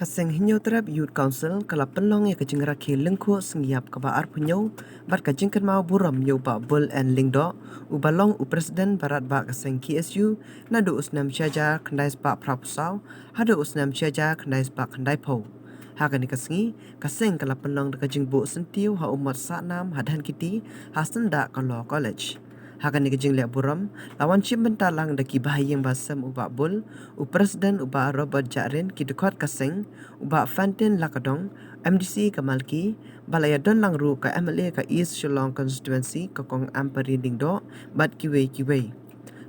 Kaseng hinyo terap Youth Council kala penlong ya kajing rakhi lengko sengiap kabaar punyo bat kajing kan mau buram yo ba bul and lingdo ubalong u presiden barat ba kaseng KSU nadu usnam syaja kendais ba prapusau hadu usnam syaja kendais ba kendai pau hagan kasengi kaseng kala penlong de kajing bu sentiu ha umat sanam hadhan kiti hasenda kalau college hakan ni kejing liak buram lawan cip bentalang daki bahayang basam uba bul u presiden uba Robert Jarin ki dekat kaseng uba Fantin Lakadong MDC Kamalki balaya don langru ka MLA ka East Shillong constituency ka kong ampari dingdo bat kiwe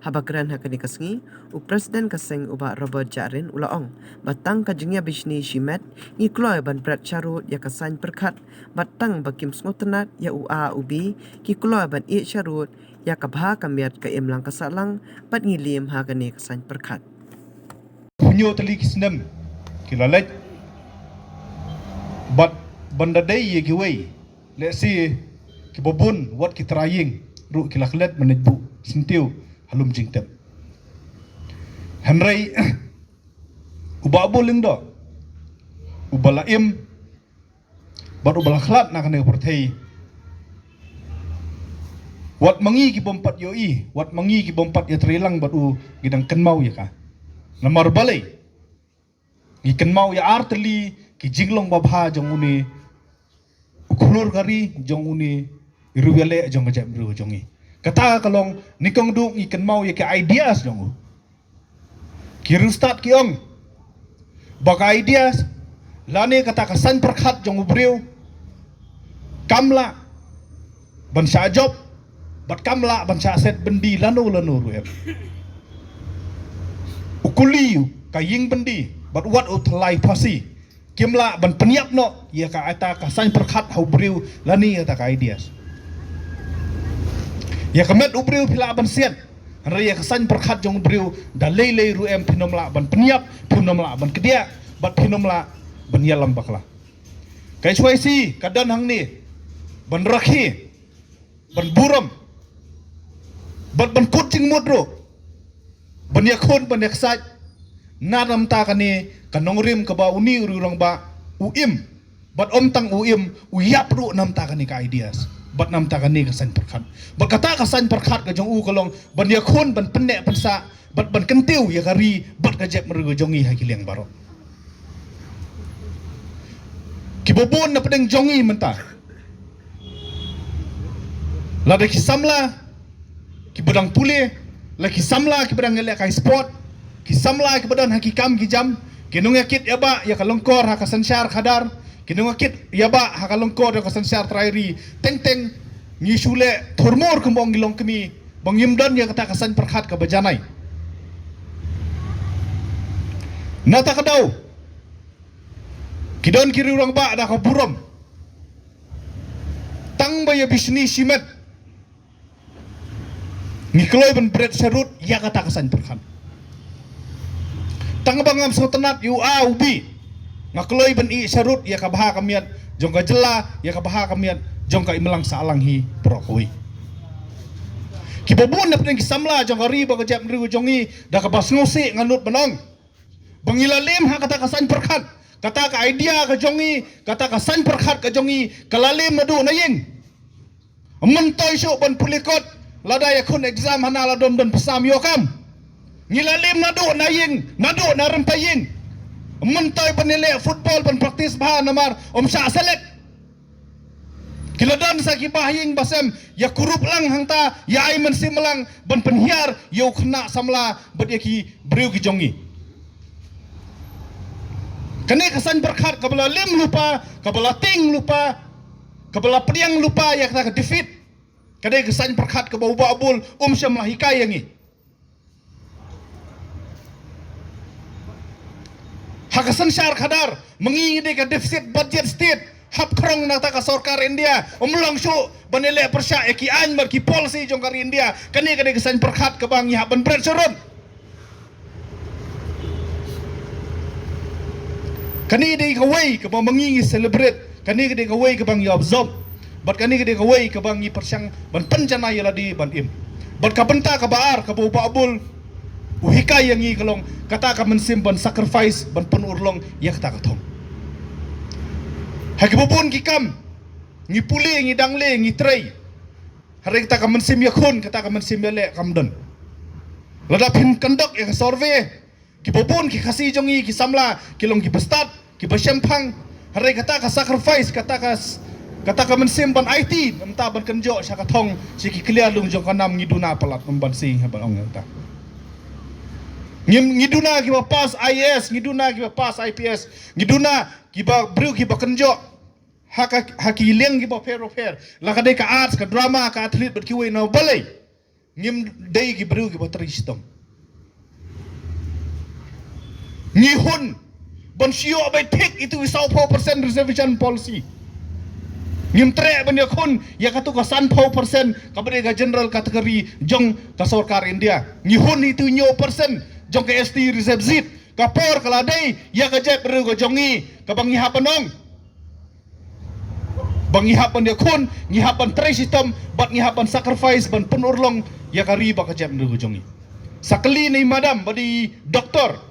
habakran hakan ni kasengi u presiden kaseng uba Robert Jarin ulaong batang kajingnya bisni shimet ni kloy ban prat charut ya kasan perkat batang bakim sngotenat ya ua ubi ki kloy ban i charut ya kabha kamiat ka imlang kasalang pat ngilim hagani kasan perkat punyo tali kisnem kilalet bat banda day ye giway let's see kibobun what kitraying ru kilaklet menedbu sintiu halum jingtep henry ubabo lingdo ubalaim bat ubalaklat na kanay pertay wat mangi ki bompat yoi wat mangi ki bompat ya trilang bat u gidang kenmau ya ka namar balai gi kenmau ya artli ki jinglong babha jonguni ukulur kari jonguni iruwele jong gajab ru jongi kata kalong nikong du gi kenmau ya ki ideas jongu ki rustat ki ong bak ideas lani kata kasan perkhat jong ubriu kamla ban sa job bat kamla ban sa set bendi lanu ruem ukuli kaying bendi bat wat utlai pasi kimla ban peniap no ya ka ata ka sain perkhat hau briu lani ata ka ideas ya kamet ubriu pila ban sian raya ka sain perkhat jong briu da lei ruem pinomla ban peniap pinomla ban kedia bat pinomla ban yalam bakla kai chuai si kadan hang ni ban rakhi ban buram bat ban kucing modro ban yakon ban yaksat nadam ta kani kanongrim ka ba uni urang ba uim bat omtang uim uyap ru nam ta kani ka ideas bat nam ta kani ka san perkhat bat kata ka san perkhat ka jong u kolong ban yakon ban penne pansa bat ban kentiu ya kari bat ka jep mergo jongi hakiliang baro kibobon na pedeng jongi menta lada kisamla ki bedang pule la ki samla ki bedang ngele kai sport ki samla ki bedang hakikam ki jam ki nung yakit yaba ya kalongkor ha kasansyar khadar ki nung yakit yaba ha kalongkor ya kasansyar trairi teng ni shule thormor kumbong gilong kemi bangyimdan ya kata kasan perkhat ka bajanai nata kadau kidon kiri urang ba da ka buram tang baya bisni simet ngikloy ban bret sarut ya kata kasan perkhat tang bangam sotenat yu a ubi ngakloy ban i sarut ya kabaha kamiat jongka jela ya kabaha kamiat jongka imelang salang hi brokoi kibobun na pning kisamla jongka riba ka jap riu jongi da ka bas ngosi nganut banong bangilalim ha kata kasan perkhat kata ka idea ka jongi kata kasan perkhat ka jongi kalalim nadu naying mentoy syuk ban pulikot lada yakun exam hana ladom dan pesam yokam ngilalim nadu na rempaying mentoy penilai football ban praktis bah namar sya selek kiladan sa kibahing basem ya kurup lang hangta ya ai mensim lang ban penhiar yo kena samla badiaki briu ki jongi kene kesan berkhat kabala lim lupa kabala ting lupa kabala pediang lupa ya kena defeat kadai kesan perkhat ke bau babul syamlah hikayah ni hakasan syar khadar mengingide ke defisit budget state hap krong na ta ka sarkar India umlang syu banele persya eki an mar ki policy jongkar India kani kadai kesan perkhat ke bang ya ban bret surun kani dei kawai ke bang mengingi celebrate kani kadai kawai ke bang ya absorb bat kani gede kawai ke bangi persyang ban pencana yala di ban im bat ka benta ka baar ka bau babul Uhika yang ngi kalong kata ka mensim ban sacrifice ban pun urlong ya kata ka thong. Hakibubun ki kam ngi puli ngi dangle ngi trei. Hari kata ka mensim ya khun kata ka mensim ya le kamdon. Lada pin kandok ya ka survey. Kibubun ki khasi jongi ki samla kilong ki bestat ki basempang. Hari kata ka sacrifice kata ka mensim ban IT entah ban kenjo sya ka thong si ki clear lung jong kanam ngi duna palat ban sing ha ban ong ta. Ngiduna kiba pas IAS, ngiduna kiba pas IPS, ngiduna kiba bru kiba kenjo, haki liang kiba fair, lakade ka arts, ka drama, ka atlet berkiwe na balai, ngim day ki bru kiba teristom. Ngihun, ban sio bay pick itu wisau 4% reservation policy. Ngim tre ban yakun ya katu ka san 4% kabade ka general kategori jong ka sarkar India. Ngihun itu nyo persen jong ke ST reserve seat kapor kaladai ya ka jet beru ka jongi ka bangi hapanong bangi hapan ya kun ngi hapan tre system bat ngi hapan sacrifice ban penurlong ya ka riba ka jet beru ka jongi sakali ni madam badi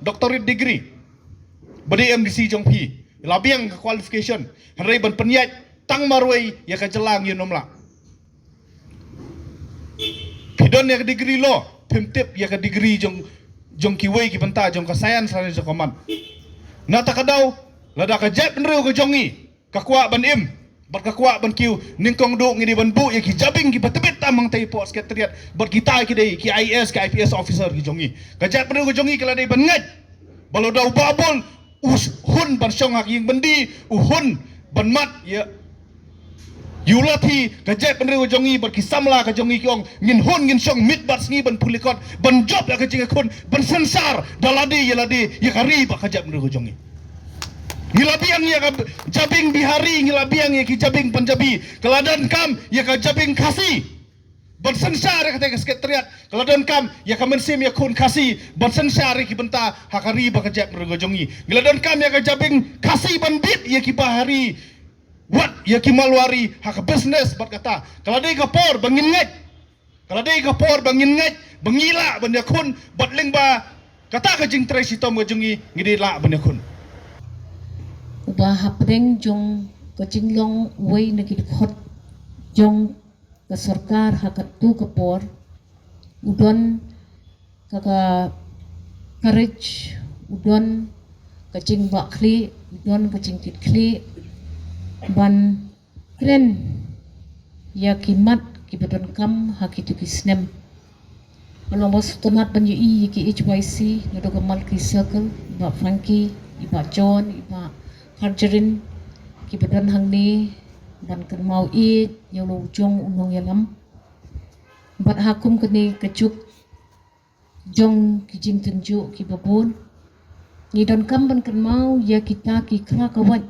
doctorate degree badi MDC jong pi labiang ka qualification hari ban penyat tang marwai ya ka jelang yo nomla pidon ya ka degree law pimtip ya ka degree jong kiwei ki benta jong ka science sa jong kaman na takadaw lada ka jet benreu ka jongi ka kwa ban im bat ka kwa ban kiu ningkong do ngini ban bu ya ki jabing ki batebet tamang tai po sekretariat bat kita ki dei ki IS ki IPS officer ki jongi ka jet benreu ka jongi kala dei ban ngat balodaw babol hun ban syong hak ying bendi hun ban mat ya Yulati ka jet benreu jongi bar kisamla ka jongi kiong ngin hun ngin syong mit bat sngi ban pulikot ban job ya ka jinga kun ban sensar daladi ya kari ba ka jet benreu jongi ngilabiang ya ka jabing bihari ngilabiang ya ki jabing panjabi keladan kam ya ka jabing kasi ban sensar ya ka sekretariat keladan kam ya ka mensim ya kun kasi ban sensar ki benta hakari ba ka jet benreu jongi ngiladan kam ya ka jabing kasi ban bit ya ki bahari Wat ya kimalwari hak business bat kata kalau dia kapor bangin ngat bangila banya kun bat lingba kata ka jing tre sitom ka jungi ngidila banya kun uba hapdeng jong ka jinglong way na kidkhot jong ka sarkar hakat tu kapor udon ka courage udon ka jing bakli udon ka jing kitkli ban kren ya kimat kibadon kam hakitu kisnem kalau bos tunat banyu i ki HYC nado kamal ki circle iba Frankie iba John iba Harjerin kibadon hangni ban kermau i yolo jong unong yalam bat hakum kini kecuk jong kijing tunjuk kibabon ngidon kam ban kermau ya kita ki kra kawat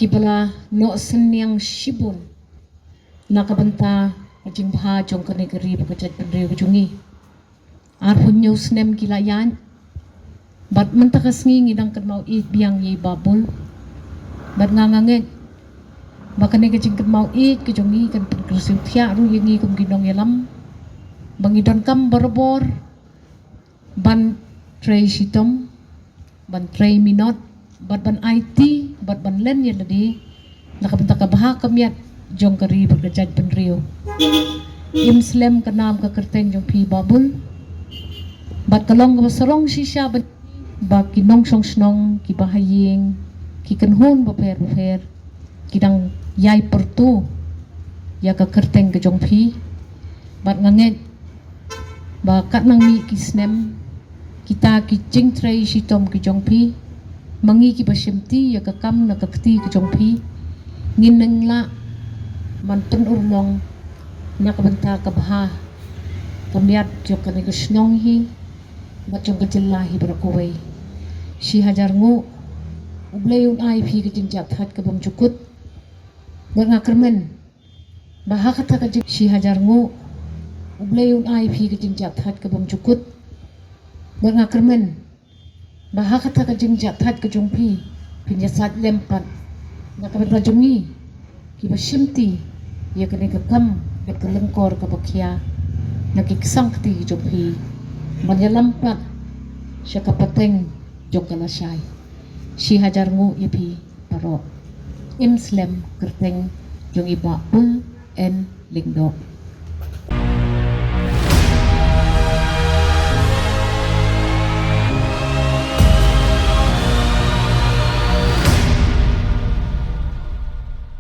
kibala no senyang shibun nakabanta ajing bha jong kane gari bakajat pendri kujungi arhunyo snem kilayan bat mentakas ngi ngidang kenmau it biang yi babul bat nganganget bakane kajing kenmau it kujungi kan perkrusiu thia ru yengi kum ginong yalam bangidon kam borbor ban tray sitom ban tray minot bat ban IT bat ban len ya ladi nakabenta ka baha kamyat jong kari berkejad penrio imslem kanam ka kerteng jong pi babul bat kalong ka sarong shisha bat ba kinong song snong ki bahaying ki kanhun ba per kidang yai pertu ya ka kerteng ka jong pi bat nganget ba kat nang mi ki snem kita ki jing tray sitom ki jong pi mangi ki basimti ya kakam na kakti ke jongpi ngineng la manten urlong na kabanta kabha kamyat jokane ke snong hi bachong ke jelahi berakuway si hajar ngu ublayun ai phi ke jinjat hat ke bam cukut ngakermen baha kata ke si hajar ngu ublayun ai phi ke jinjat hat ke bam cukut ngakermen baha kata ka jing jathat ka jongpi pinyasat lempat nakabet rajongi kiba shimti ya kene ka kam bet ka lengkor ka bakya nakiksang kti jongpi Manyalampak siya kapateng jong kalasay. Si hajar ngu ipi paro. Imslem kerteng jong iba bul en lingdo.